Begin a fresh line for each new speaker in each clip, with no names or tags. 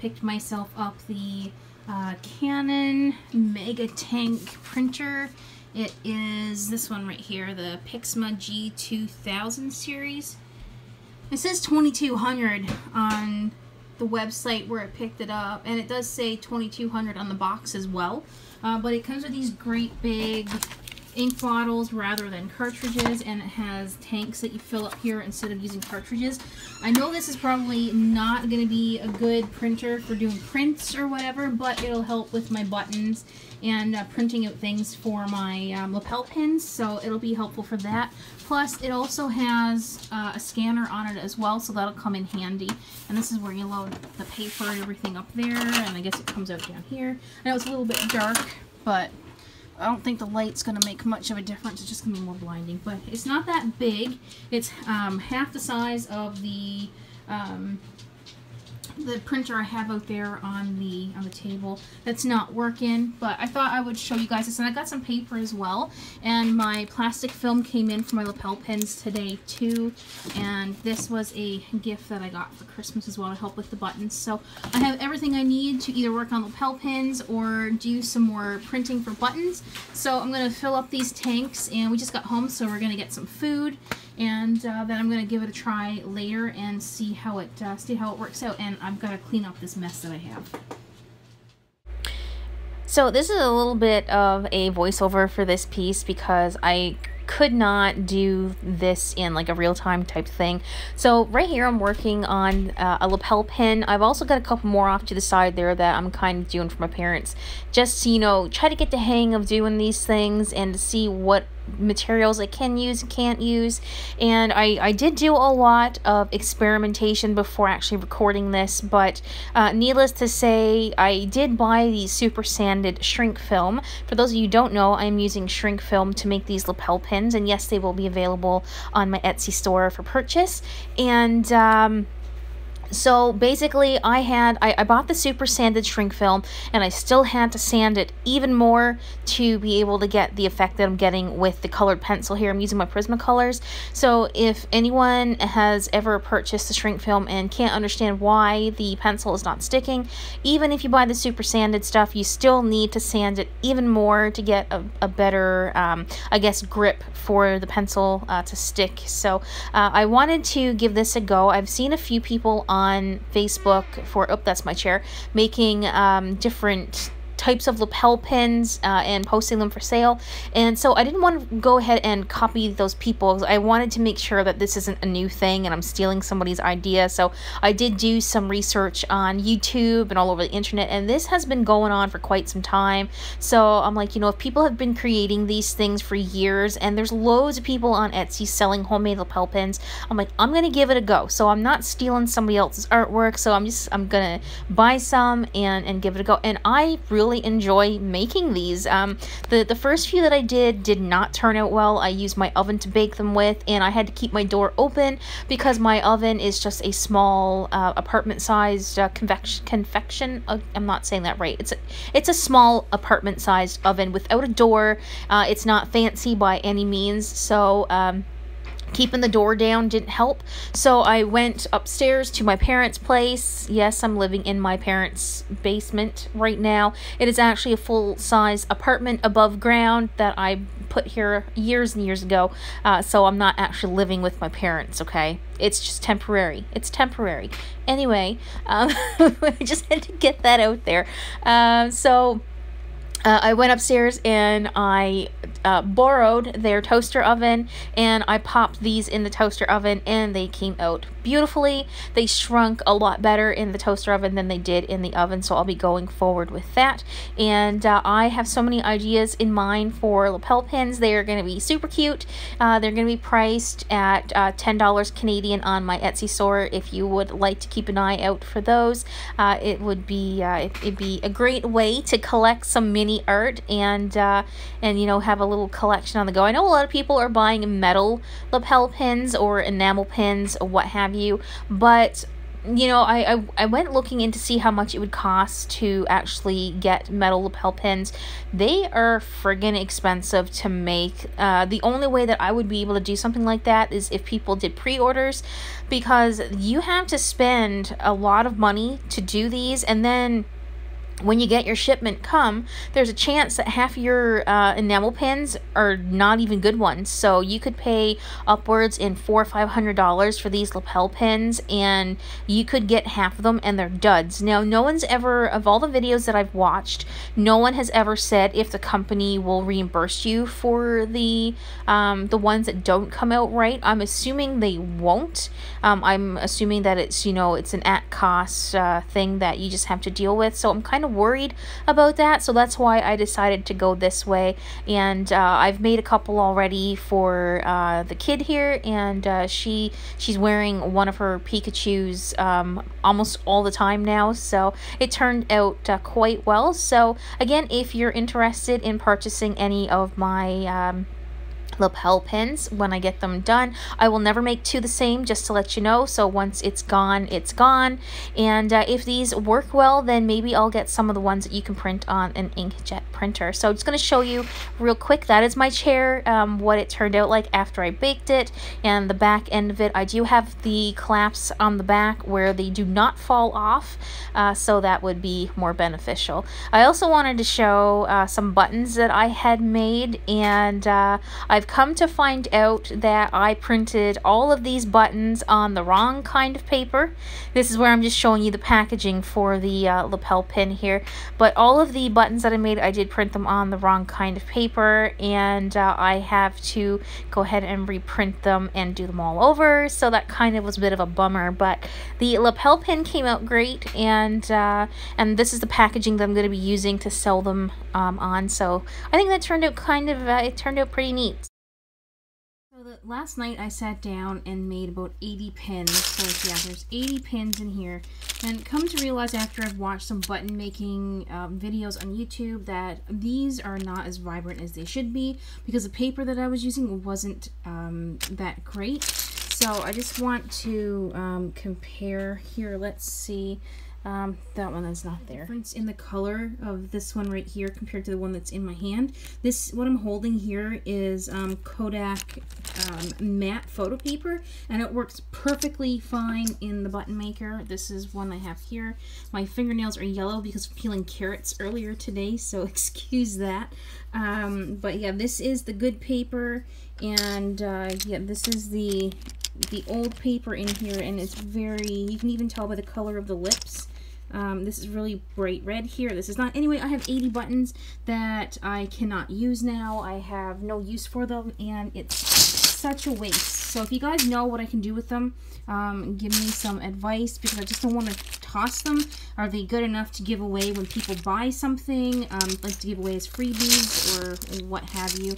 picked myself up the Canon Mega Tank printer. It is this one right here, the Pixma G2000 series. It says 2200 on the website where I picked it up, and it does say 2200 on the box as well. But it comes with these great big ink bottles rather than cartridges, and it has tanks that you fill up here instead of using cartridges. I know this is probably not going to be a good printer for doing prints or whatever, but it'll help with my buttons and printing out things for my lapel pins, so it'll be helpful for that. Plus, it also has a scanner on it as well, so that'll come in handy. And this is where you load the paper and everything up there, and I guess it comes out down here. I know it's a little bit dark, but I don't think the light's going to make much of a difference. It's just going to be more blinding. But it's not that big. It's half the size of the printer I have out there on the table that's not working, but I thought I would show you guys this. And I got some paper as well, and my plastic film came in for my lapel pins today too, and this was a gift that I got for Christmas as well to help with the buttons. So I have everything I need to either work on lapel pins or do some more printing for buttons. So I'm going to fill up these tanks, and we just got home, so we're going to get some food, and then I'm going to give it a try later and see how it works out. And I've got to clean up this mess that I have.
So this is a little bit of a voiceover for this piece because I could not do this in like a real-time type thing. So right here I'm working on a lapel pin. I've also got a couple more off to the side there that I'm kind of doing for my parents, just to, you know, try to get the hang of doing these things and to see what materials I can use and can't use. And I did do a lot of experimentation before actually recording this, but needless to say, I did buy the super sanded shrink film. For those of you who don't know, I'm using shrink film to make these lapel pins, and yes, they will be available on my Etsy store for purchase. And so basically I bought the super sanded shrink film, and I still had to sand it even more to be able to get the effect that I'm getting with the colored pencil here. I'm using my Prismacolors. So if anyone has ever purchased the shrink film and can't understand why the pencil is not sticking, even if you buy the super sanded stuff, you still need to sand it even more to get a better, I guess, grip for the pencil to stick. So I wanted to give this a go. I've seen a few people on Facebook for, oh, that's my chair, making different types of lapel pins and posting them for sale, and so I didn't want to go ahead and copy those people. I wanted to make sure that this isn't a new thing and I'm stealing somebody's idea. So I did do some research on YouTube and all over the internet, and this has been going on for quite some time. So I'm like, you know, if people have been creating these things for years, and there's loads of people on Etsy selling homemade lapel pins, I'm like, I'm gonna give it a go. So I'm not stealing somebody else's artwork, so I'm gonna buy some and give it a go. And I really enjoy making these. The first few that I did not turn out well. I used my oven to bake them with, and I had to keep my door open because my oven is just a small apartment-sized convection. I'm not saying that right. It's a small apartment-sized oven without a door. It's not fancy by any means, so keeping the door down didn't help. So I went upstairs to my parents' place. Yes, I'm living in my parents' basement right now. It is actually a full-size apartment above ground that I put here years and years ago. So I'm not actually living with my parents, okay? It's just temporary. It's temporary. Anyway, I just had to get that out there. I went upstairs and I borrowed their toaster oven, and I popped these in the toaster oven, and they came out beautifully. They shrunk a lot better in the toaster oven than they did in the oven, so I'll be going forward with that. And I have so many ideas in mind for lapel pins. They are going to be super cute. They're going to be priced at $10 Canadian on my Etsy store. If you would like to keep an eye out for those, it'd be a great way to collect some mini art and you know, have a little collection on the go. I know a lot of people are buying metal lapel pins or enamel pins or what have you, but you know, I went looking in to see how much it would cost to actually get metal lapel pins. They are friggin' expensive to make. The only way that I would be able to do something like that is if people did pre-orders, because you have to spend a lot of money to do these, and then when you get your shipment there's a chance that half of your enamel pins are not even good ones. So you could pay upwards in $400 or $500 for these lapel pins, and you could get half of them and they're duds. Now, no one's ever, of all the videos that I've watched, no one has ever said if the company will reimburse you for the ones that don't come out right. I'm assuming they won't. I'm assuming that it's, you know, it's an at cost thing that you just have to deal with. So I'm kind of worried about that, so that's why I decided to go this way. And I've made a couple already for the kid here, and she's wearing one of her Pikachus almost all the time now, so it turned out quite well. So again, if you're interested in purchasing any of my lapel pins when I get them done, I will never make two the same, just to let you know. So once it's gone, it's gone. And if these work well, then maybe I'll get some of the ones that you can print on an inkjet printer. So I'm just going to show you real quick. That is my chair, what it turned out like after I baked it. And the back end of it, I do have the clamps on the back where they do not fall off, so that would be more beneficial. I also wanted to show some buttons that I had made, and I've come to find out that I printed all of these buttons on the wrong kind of paper. This is where I'm just showing you the packaging for the lapel pin here. But all of the buttons that I made, I did print them on the wrong kind of paper, and I have to go ahead and reprint them and do them all over. So that kind of was a bit of a bummer, but the lapel pin came out great, and this is the packaging that I'm going to be using to sell them on. So I think that turned out it turned out pretty neat. So last night I sat down and made about 80 pins. So yeah, there's 80 pins in here. And come to realize after I've watched some button making videos on YouTube that these are not as vibrant as they should be, because the paper that I was using wasn't that great. So I just want to compare here. Let's see. That one is not there. Difference in the color of this one right here compared to the one that's in my hand. What I'm holding here is Kodak matte photo paper, and it works perfectly fine in the button maker. This is one I have here. My fingernails are yellow because of peeling carrots earlier today, so excuse that. But yeah, this is the good paper, and yeah, this is the old paper in here, and it's very, you can even tell by the color of the lips. This is really bright red here. This is not. Anyway, I have 80 buttons that I cannot use now. I have no use for them, and it's such a waste. So if you guys know what I can do with them, give me some advice, because I just don't want to toss them. Are they good enough to give away when people buy something, like to give away as freebies or what have you?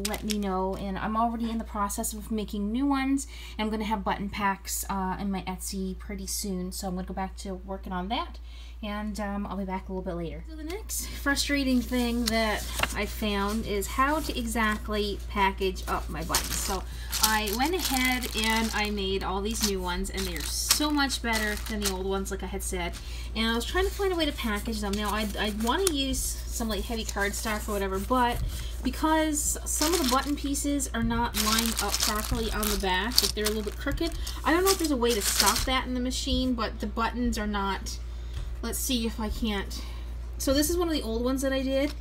Let me know. And I'm already in the process of making new ones. I'm going to have button packs in my Etsy pretty soon, so I'm going to go back to working on that. And I'll be back a little bit later. So the next frustrating thing that I found is how to exactly package up my buttons. So I went ahead and I made all these new ones, and they're so much better than the old ones, like I had said. And I was trying to find a way to package them. Now I want to use some like heavy cardstock or whatever, but because some of the button pieces are not lined up properly on the back, if they're a little bit crooked, I don't know if there's a way to stop that in the machine, but the buttons are not. Let's see if I can't. So this is one of the old ones that I did,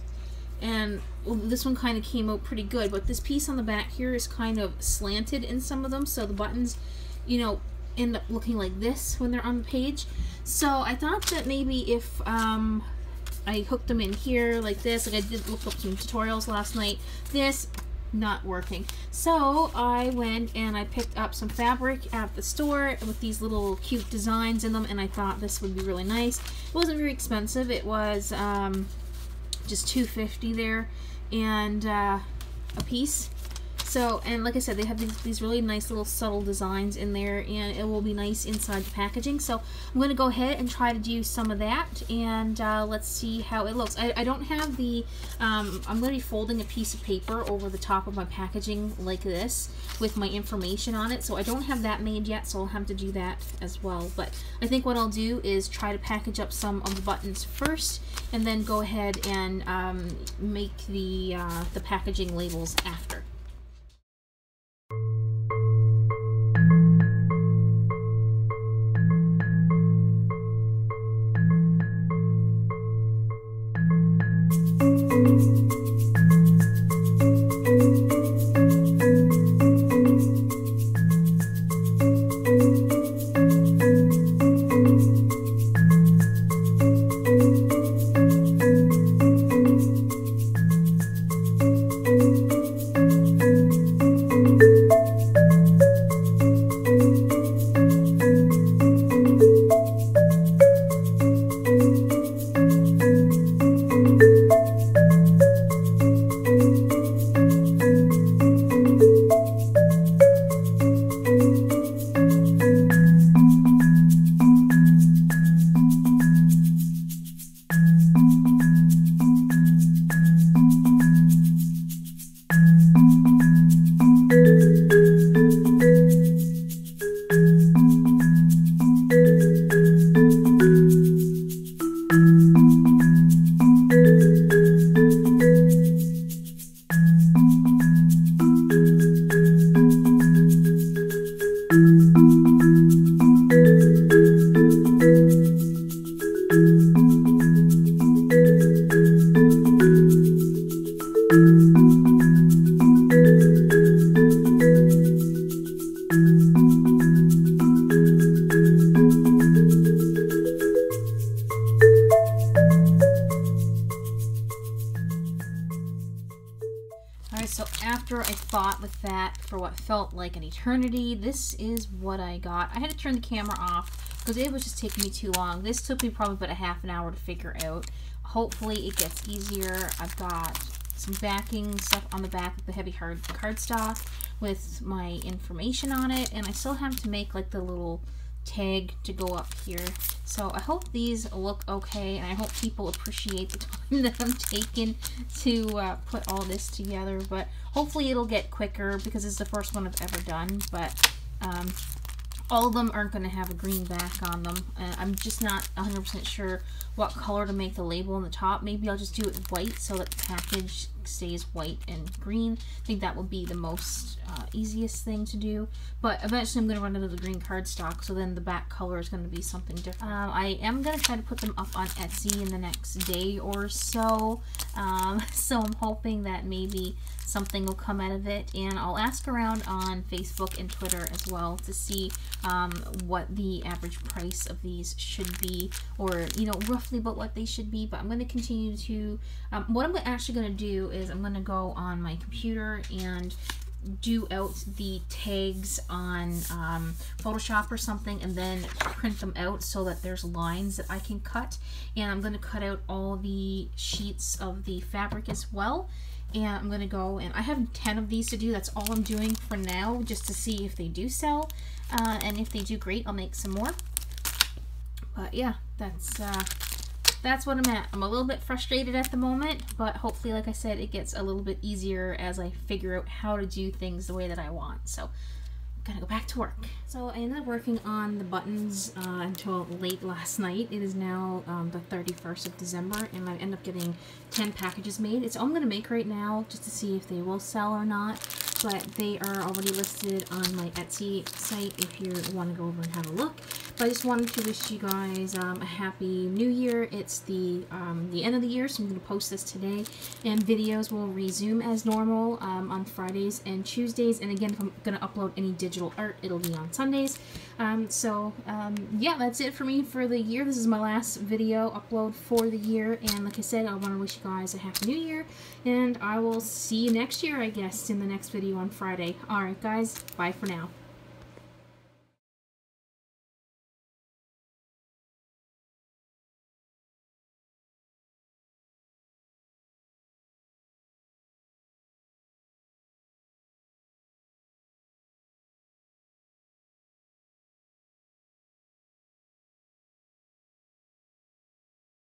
and this one kind of came out pretty good, but this piece on the back here is kind of slanted in some of them, so the buttons, you know, end up looking like this when they're on the page. So I thought that maybe if I hooked them in here like this, like I did look up some tutorials last night, this not working. So I went and I picked up some fabric at the store with these little cute designs in them, and I thought this would be really nice. It wasn't very expensive. It was just $2.50 there, and a piece.
So, and like I said, they have these really nice little subtle designs in there, and it will be nice inside the packaging. So I'm going to go ahead and try to do some of that, and let's see how it looks. I don't have the, I'm going to be folding a piece of paper over the top of my packaging like this with my information on it. So I don't have that made yet, so I'll have to do that as well. But I think what I'll do is try to package up some of the buttons first, and then go ahead and make the packaging labels after. Alright, so after I fought with that for what felt like an eternity, this is what I got. I had to turn the camera off because it was just taking me too long. This took me probably about a half an hour to figure out. Hopefully it gets easier. I've got some backing stuff on the back of the heavy hard cardstock with my information on it, and I still have to make like the little tag to go up here. So I hope these look okay, and I hope people appreciate the time that I'm taking to put all this together. But hopefully it'll get quicker because it's the first one I've ever done. But all of them aren't going to have a green back on them. I'm just not 100% sure what color to make the label on the top. Maybe I'll just do it white so that the package stays white and green. I think that would be the most easiest thing to do. But eventually I'm going to run out of the green cardstock, so then the back color is going to be something different. I am going to try to put them up on Etsy in the next day or so. So I'm hoping that maybe something will come out of it, and I'll ask around on Facebook and Twitter as well to see what the average price of these should be, or you know, roughly about what they should be. But I'm going to continue to what I'm actually going to do is I'm going to go on my computer and do out the tags on Photoshop or something, and then print them out so that there's lines that I can cut. And I'm going to cut out all the sheets of the fabric as well. And I'm going to go, and I have 10 of these to do. That's all I'm doing for now, just to see if they do sell. And if they do, great, I'll make some more. But yeah, that's what I'm at. I'm a little bit frustrated at the moment, but hopefully, like I said, it gets a little bit easier as I figure out how to do things the way that I want. So gotta go back to work. So I ended up working on the buttons until late last night. It is now the 31st of December, and I end up getting 10 packages made. It's all I'm going to make right now just to see if they will sell or not, but they are already listed on my Etsy site if you want to go over and have a look. But I just wanted to wish you guys a happy new year. It's the end of the year, so I'm going to post this today, and videos will resume as normal on Fridays and Tuesdays. And again, if I'm going to upload any digital art, it'll be on Sundays. Yeah, that's it for me for the year. This is my last video upload for the year, and like I said, I want to wish you guys a happy new year, and I will see you next year, I guess, in the next video on Friday. Alright guys, bye for now.